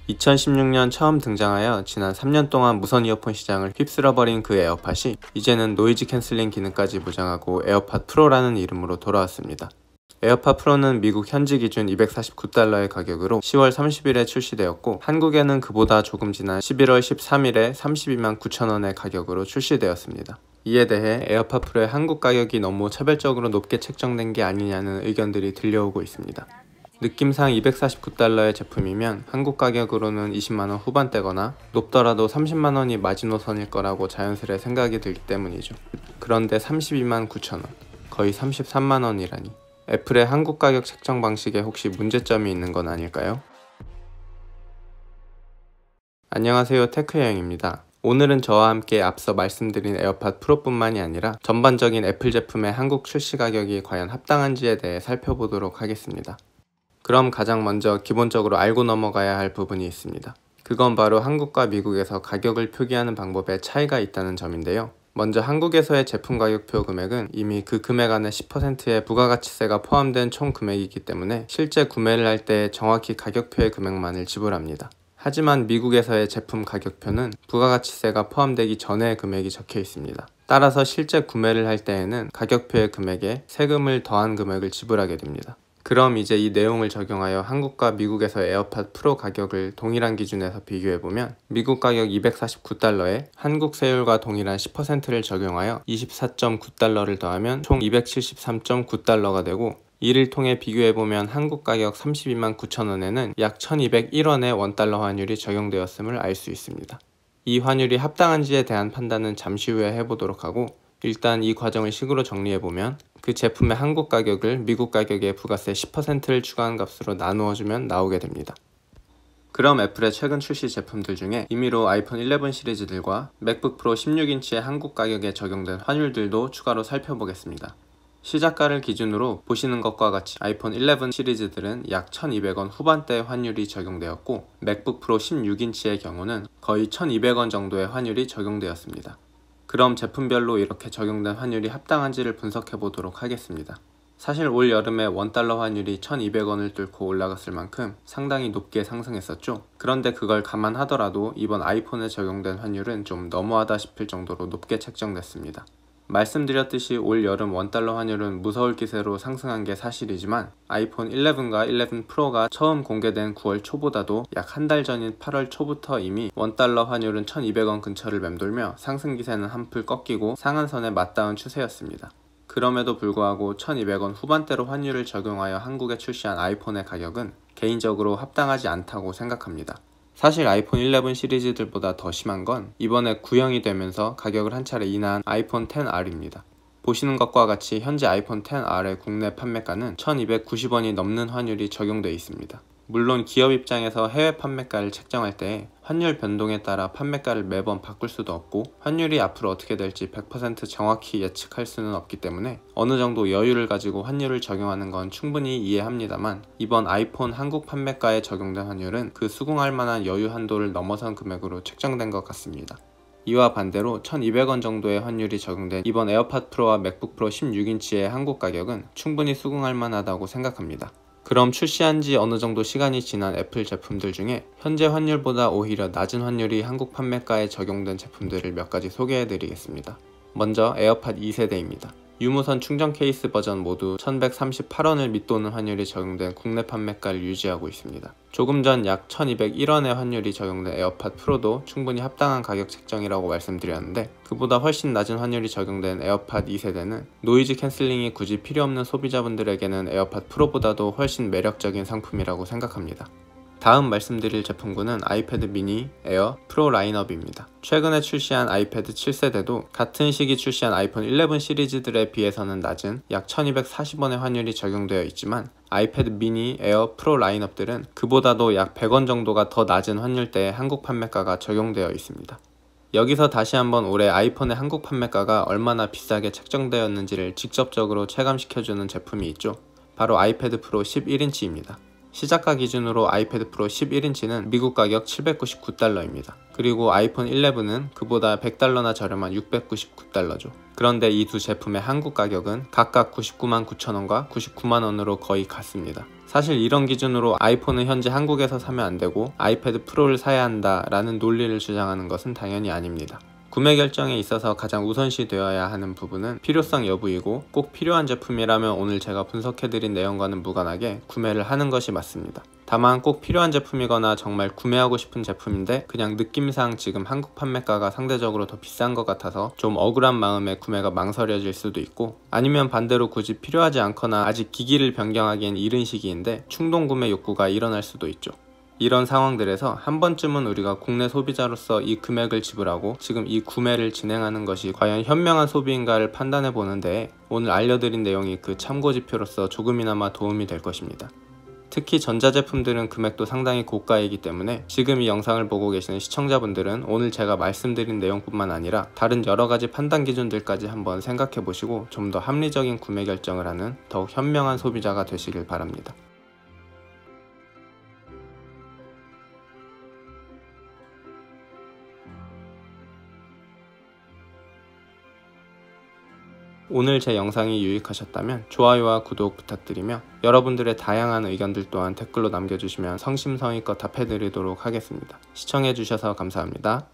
2016년 처음 등장하여 지난 3년 동안 무선 이어폰 시장을 휩쓸어버린 그 에어팟이 이제는 노이즈 캔슬링 기능까지 보장하고 에어팟 프로라는 이름으로 돌아왔습니다. 에어팟 프로는 미국 현지 기준 $249의 가격으로 10월 30일에 출시되었고 한국에는 그보다 조금 지난 11월 13일에 32만 9천원의 가격으로 출시되었습니다. 이에 대해 에어팟 프로의 한국 가격이 너무 차별적으로 높게 책정된 게 아니냐는 의견들이 들려오고 있습니다. 느낌상 $249의 제품이면 한국 가격으로는 20만원 후반대거나 높더라도 30만원이 마지노선일 거라고 자연스레 생각이 들기 때문이죠. 그런데 32만 9천원, 거의 33만원이라니 애플의 한국 가격 책정 방식에 혹시 문제점이 있는 건 아닐까요? 안녕하세요, 테크여행입니다. 오늘은 저와 함께 앞서 말씀드린 에어팟 프로뿐만이 아니라 전반적인 애플 제품의 한국 출시 가격이 과연 합당한지에 대해 살펴보도록 하겠습니다. 그럼 가장 먼저 기본적으로 알고 넘어가야 할 부분이 있습니다. 그건 바로 한국과 미국에서 가격을 표기하는 방법에 차이가 있다는 점인데요. 먼저 한국에서의 제품 가격표 금액은 이미 그 금액 안에 10%의 부가가치세가 포함된 총 금액이기 때문에 실제 구매를 할 때 정확히 가격표의 금액만을 지불합니다. 하지만 미국에서의 제품 가격표는 부가가치세가 포함되기 전에 금액이 적혀 있습니다. 따라서 실제 구매를 할 때에는 가격표의 금액에 세금을 더한 금액을 지불하게 됩니다. 그럼 이제 이 내용을 적용하여 한국과 미국에서의 에어팟 프로 가격을 동일한 기준에서 비교해보면 미국 가격 $249에 한국 세율과 동일한 10%를 적용하여 $24.9를 더하면 총 $273.9가 되고, 이를 통해 비교해보면 한국 가격 32만 9천원에는 약 1201원의 원달러 환율이 적용되었음을 알 수 있습니다. 이 환율이 합당한지에 대한 판단은 잠시 후에 해보도록 하고, 일단 이 과정을 식으로 정리해보면 그 제품의 한국 가격을 미국 가격에 부가세 10%를 추가한 값으로 나누어주면 나오게 됩니다. 그럼 애플의 최근 출시 제품들 중에 임의로 아이폰 11 시리즈들과 맥북 프로 16인치의 한국 가격에 적용된 환율들도 추가로 살펴보겠습니다. 시작가를 기준으로 보시는 것과 같이 아이폰 11 시리즈들은 약 1200원 후반대 환율이 적용되었고, 맥북 프로 16인치의 경우는 거의 1200원 정도의 환율이 적용되었습니다. 그럼 제품별로 이렇게 적용된 환율이 합당한지를 분석해 보도록 하겠습니다. 사실 올 여름에 원달러 환율이 1200원을 뚫고 올라갔을 만큼 상당히 높게 상승했었죠. 그런데 그걸 감안하더라도 이번 아이폰에 적용된 환율은 좀 너무하다 싶을 정도로 높게 책정됐습니다. 말씀드렸듯이 올 여름 원달러 환율은 무서울 기세로 상승한 게 사실이지만 아이폰 11과 11 프로가 처음 공개된 9월 초보다도 약 한 달 전인 8월 초부터 이미 원달러 환율은 1200원 근처를 맴돌며 상승 기세는 한풀 꺾이고 상한선에 맞닿은 추세였습니다. 그럼에도 불구하고 1200원 후반대로 환율을 적용하여 한국에 출시한 아이폰의 가격은 개인적으로 합당하지 않다고 생각합니다. 사실 아이폰 11 시리즈들보다 더 심한 건 이번에 구형이 되면서 가격을 한 차례 인하한 아이폰 XR입니다. 보시는 것과 같이 현재 아이폰 XR의 국내 판매가는 1290원이 넘는 환율이 적용되어 있습니다. 물론 기업 입장에서 해외 판매가를 책정할 때 환율 변동에 따라 판매가를 매번 바꿀 수도 없고 환율이 앞으로 어떻게 될지 100% 정확히 예측할 수는 없기 때문에 어느 정도 여유를 가지고 환율을 적용하는 건 충분히 이해합니다만, 이번 아이폰 한국 판매가에 적용된 환율은 그 수긍할 만한 여유 한도를 넘어선 금액으로 책정된 것 같습니다. 이와 반대로 1200원 정도의 환율이 적용된 이번 에어팟 프로와 맥북 프로 16인치의 한국 가격은 충분히 수긍할 만하다고 생각합니다. 그럼 출시한 지 어느 정도 시간이 지난 애플 제품들 중에 현재 환율보다 오히려 낮은 환율이 한국 판매가에 적용된 제품들을 몇 가지 소개해 드리겠습니다. 먼저 에어팟 2세대입니다. 유무선 충전 케이스 버전 모두 1138원을 밑도는 환율이 적용된 국내 판매가를 유지하고 있습니다. 조금 전 약 1201원의 환율이 적용된 에어팟 프로도 충분히 합당한 가격 책정이라고 말씀드렸는데, 그보다 훨씬 낮은 환율이 적용된 에어팟 2세대는 노이즈 캔슬링이 굳이 필요 없는 소비자분들에게는 에어팟 프로보다도 훨씬 매력적인 상품이라고 생각합니다. 다음 말씀드릴 제품군은 아이패드 미니, 에어, 프로 라인업입니다. 최근에 출시한 아이패드 7세대도 같은 시기 출시한 아이폰 11 시리즈들에 비해서는 낮은 약 1240원의 환율이 적용되어 있지만 아이패드 미니, 에어, 프로 라인업들은 그보다도 약 100원 정도가 더 낮은 환율대의 한국 판매가가 적용되어 있습니다. 여기서 다시 한번 올해 아이폰의 한국 판매가가 얼마나 비싸게 책정되었는지를 직접적으로 체감시켜주는 제품이 있죠. 바로 아이패드 프로 11인치입니다. 시작가 기준으로 아이패드 프로 11인치는 미국 가격 799달러입니다. 그리고 아이폰 11은 그보다 100달러나 저렴한 699달러죠. 그런데 이 두 제품의 한국 가격은 각각 99만 9천원과 99만 원으로 거의 같습니다. 사실 이런 기준으로 아이폰은 현재 한국에서 사면 안 되고 아이패드 프로를 사야 한다 라는 논리를 주장하는 것은 당연히 아닙니다. 구매 결정에 있어서 가장 우선시 되어야 하는 부분은 필요성 여부이고, 꼭 필요한 제품이라면 오늘 제가 분석해드린 내용과는 무관하게 구매를 하는 것이 맞습니다. 다만 꼭 필요한 제품이거나 정말 구매하고 싶은 제품인데 그냥 느낌상 지금 한국 판매가가 상대적으로 더 비싼 것 같아서 좀 억울한 마음에 구매가 망설여질 수도 있고, 아니면 반대로 굳이 필요하지 않거나 아직 기기를 변경하기엔 이른 시기인데 충동 구매 욕구가 일어날 수도 있죠. 이런 상황들에서 한 번쯤은 우리가 국내 소비자로서 이 금액을 지불하고 지금 이 구매를 진행하는 것이 과연 현명한 소비인가를 판단해 보는데, 오늘 알려드린 내용이 그 참고지표로서 조금이나마 도움이 될 것입니다. 특히 전자제품들은 금액도 상당히 고가이기 때문에 지금 이 영상을 보고 계시는 시청자분들은 오늘 제가 말씀드린 내용뿐만 아니라 다른 여러가지 판단 기준들까지 한번 생각해 보시고 좀 더 합리적인 구매 결정을 하는 더욱 현명한 소비자가 되시길 바랍니다. 오늘 제 영상이 유익하셨다면 좋아요와 구독 부탁드리며, 여러분들의 다양한 의견들 또한 댓글로 남겨주시면 성심성의껏 답해드리도록 하겠습니다. 시청해주셔서 감사합니다.